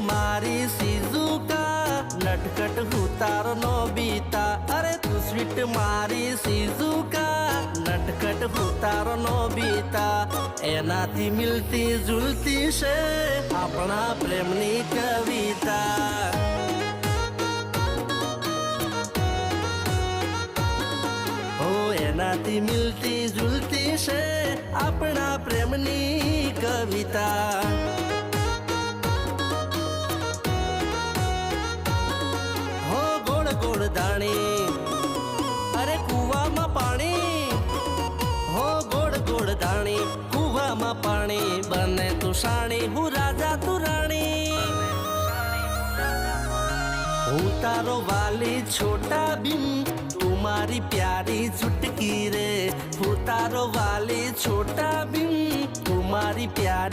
मारी शिजुका नटखट हूँ तारो नोबिता। अरे तू स्वीट मारी शिजुका नटखट हूँ तारो नोबिता। एनाथी मिलती जुलती से अपना प्रेमनी कविता। एनाथी मिलती जुलती से अपना प्रेमनी कविता। हो गोड़ गोड़ दाणी अरे कुआ में पानी। हो गोड़ गोड़ दाणी कुआ में पानी। बने तू साणी हूँ राजा तू राणी। हूँ तारो वाली छोटा बिन तुम्हारी प्यारी चुटकी रे। हूँ तारो वाली छोटा बिन तुम्हारी प्यारी